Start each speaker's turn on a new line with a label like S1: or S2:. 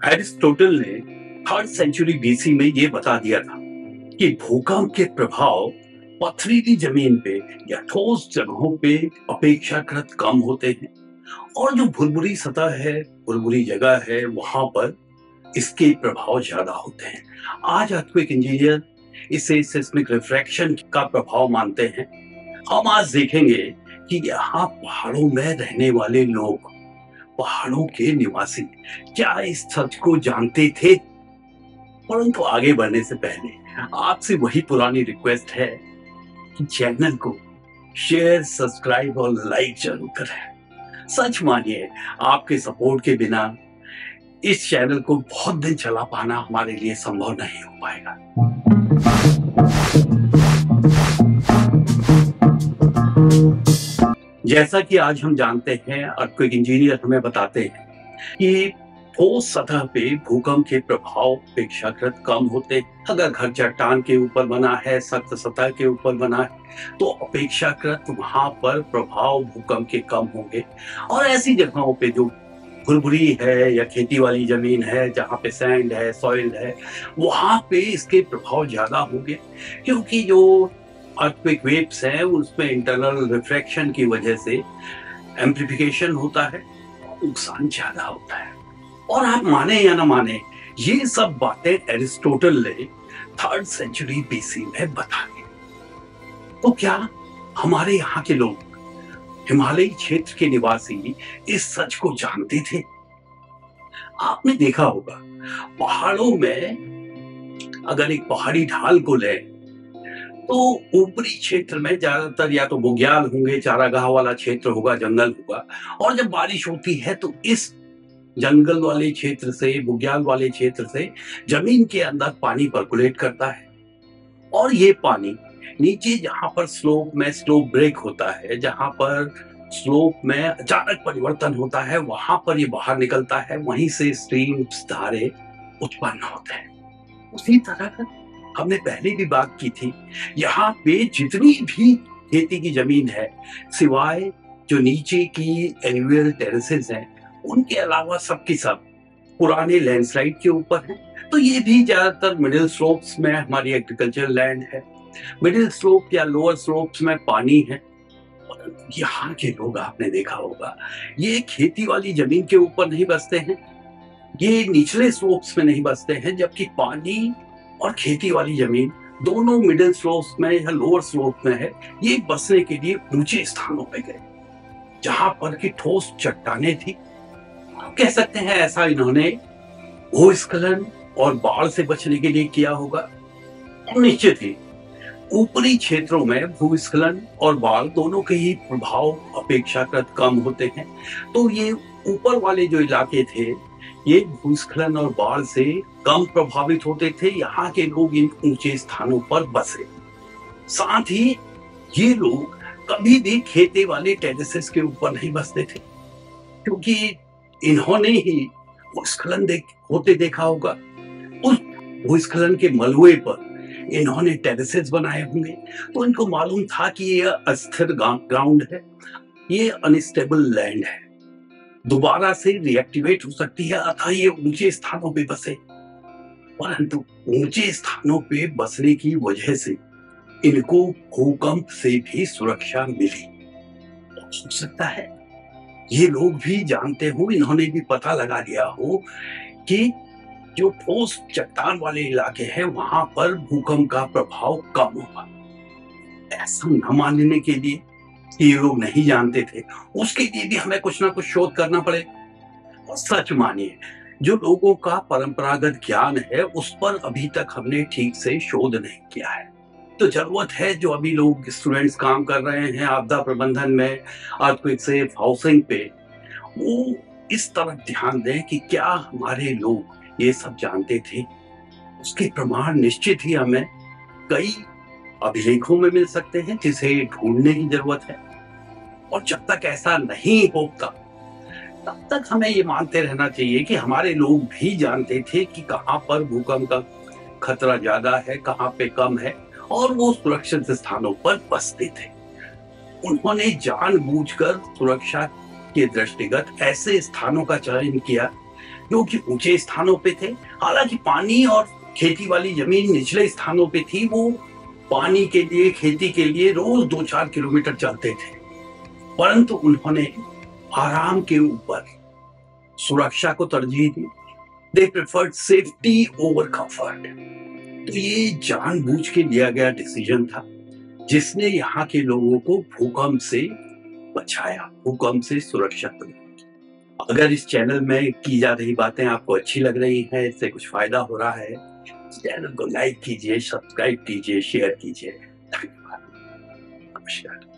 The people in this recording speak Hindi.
S1: एरिस्टोटल ने 3rd सेंचुरी बीसी में ये बता दिया था कि भूकंप के प्रभाव पथरीली जमीन पे या ठोस जगहों पे अपेक्षाकृत कम होते हैं और जो भुरभुरी सतह है, भुरभुरी जगह है, वहां पर इसके प्रभाव ज्यादा होते हैं। आज अर्थक्वेक इंजीनियर इसे सिस्मिक रिफ्रैक्शन का प्रभाव मानते हैं। हम आज देखेंगे कि यहाँ पहाड़ों में रहने वाले लोग, पहाड़ों के निवासी क्या इस सच को जानते थे? परंतु आगे बढ़ने से पहले आपसे वही पुरानी रिक्वेस्ट है कि चैनल को शेयर, सब्सक्राइब और लाइक जरूर करें। सच मानिए, आपके सपोर्ट के बिना इस चैनल को बहुत दिन चला पाना हमारे लिए संभव नहीं हो पाएगा। जैसा कि आज हम जानते हैं, अर्थक्वेक इंजीनियर हमें बताते हैं कि ठोस सतह पे भूकंप के प्रभाव अपेक्षाकृत कम होते हैं। अगर घर चट्टान के ऊपर बना है, सख्त सतह के ऊपर बना है, तो अपेक्षाकृत वहां पर प्रभाव भूकंप के कम होंगे। और ऐसी जगहों पे जो भुरभुरी है या खेती वाली जमीन है, जहाँ पे सैंड है, सॉइल है, वहां पे इसके प्रभाव ज्यादा होंगे, क्योंकि जो अर्थक्वेक वेव्स हैं उसमें इंटरनल रिफ्रैक्शन की वजह से एम्प्लीफिकेशन होता है, नुकसान ज्यादा होता है। और आप माने या ना माने, ये सब बातें एरिस्टोटल ने 3rd सेंचुरी बीसी में बता दी। तो क्या हमारे यहाँ के लोग, हिमालयी क्षेत्र के निवासी, इस सच को जानते थे? आपने देखा होगा, पहाड़ों में अगर एक पहाड़ी ढाल को लें तो ऊपरी क्षेत्र में ज्यादातर या तो बुग्याल होंगे, चारागाह वाला क्षेत्र होगा, जंगल होगा। और जब बारिश होती है तो इस जंगल वाले क्षेत्र से, बुग्याल वाले क्षेत्र से जमीन के अंदर पानी पर्कुलेट करता है और ये पानी नीचे जहां पर स्लोप में स्लोप ब्रेक होता है, जहां पर स्लोप में अचानक परिवर्तन होता है, वहां पर ये बाहर निकलता है, वहीं से स्ट्रीम्स, धारे उत्पन्न होते हैं। उसी तरह हमने पहले भी बात की थी, यहाँ पे जितनी भी खेती की जमीन है, सिवाय जो नीचे की एनुअल टेरेसेस हैं, उनके अलावा सबकी सब पुराने लैंडस्लाइड के ऊपर हैं। तो ये भी ज्यादातर मिडिल स्लोप्स में हमारी एग्रीकल्चरल लैंड है। मिडिल स्लोप या लोअर स्लोप्स में पानी है। और यहाँ के लोग, आपने देखा होगा, ये खेती वाली जमीन के ऊपर नहीं बसते हैं, ये निचले स्लोप्स में नहीं बसते हैं, जबकि पानी और खेती वाली जमीन दोनों मिडिल स्लोप्स में या लोअर स्लोप में है। ये बसने के लिए ऊंचे स्थानों पे गए जहां पर की ठोस चट्टानें थी। आप कह सकते हैं ऐसा इन्होंने भूस्खलन और बाढ़ से बचने के लिए किया होगा। निश्चित ही ऊपरी क्षेत्रों में भूस्खलन और बाढ़ दोनों के ही प्रभाव अपेक्षाकृत कम होते हैं। तो ये ऊपर वाले जो इलाके थे, ये भूस्खलन और बाढ़ से कम प्रभावित होते थे। यहाँ के लोग इन ऊंचे स्थानों पर बसे। साथ ही ये लोग कभी भी खेते वाले टेरेसेस के ऊपर नहीं बसते थे, क्योंकि इन्होंने ही भूस्खलन होते देखा होगा। उस भूस्खलन के मलबे पर इन्होंने टेरेसेस बनाए होंगे, तो इनको मालूम था कि ये अस्थिर ग्राउंड है, ये अनस्टेबल लैंड है, दोबारा से रिएक्टिवेट हो सकती है, अतः ये ऊंचे स्थानों पे बसे। परंतु ऊंचे स्थानों पे बसने की वजह से इनको भूकंप से भी सुरक्षा मिली। हो सकता है ये लोग भी जानते हो, इन्होंने भी पता लगा लिया हो कि जो ठोस चट्टान वाले इलाके हैं वहां पर भूकंप का प्रभाव कम होगा। ऐसा न मानने के लिए कि ये लोग नहीं जानते थे, उसके लिए भी हमें कुछ ना कुछ शोध करना पड़ेगा। और सच मानिए, जो लोगों का परंपरागत ज्ञान है उस पर अभी तक हमने ठीक से शोध नहीं किया है। तो जरूरत है, जो अभी लोग स्टूडेंट्स काम कर रहे हैं आपदा प्रबंधन में, अर्थक्वेक सेफ हाउसिंग पे, वो इस तरफ ध्यान दें कि क्या हमारे लोग ये सब जानते थे। उसके प्रमाण निश्चित ही हमें कई अभिलेखों में मिल सकते हैं, जिसे ढूंढने की जरूरत है। और जब तक ऐसा नहीं होता, तब तक हमें ये मानते रहना चाहिए कि हमारे लोग भी जानते थे कि कहाँ पर भूकंप का खतरा ज्यादा है, कहाँ पे कम है, और वो सुरक्षित स्थानों पर बसते थे। उन्होंने जानबूझकर सुरक्षा के दृष्टिगत ऐसे स्थानों का चयन किया जो कि ऊंचे स्थानों पे थे। हालांकि पानी और खेती वाली जमीन निचले स्थानों पे थी, वो पानी के लिए, खेती के लिए रोज 2-4 किलोमीटर चलते थे, परंतु उन्होंने आराम के ऊपर सुरक्षा को तरजीह दी। दे प्रेफर्ड सेफ्टी ओवर कंफर्ट। तो ये जानबूझ के लिया गया डिसीजन था, जिसने यहाँ के लोगों को भूकंप से बचाया, भूकंप से सुरक्षा दी। अगर इस चैनल में की जा रही बातें आपको अच्छी लग रही हैं, इससे कुछ फायदा हो रहा है, चैनल को लाइक कीजिए, सब्सक्राइब कीजिए, शेयर कीजिए। धन्यवाद। नमस्कार।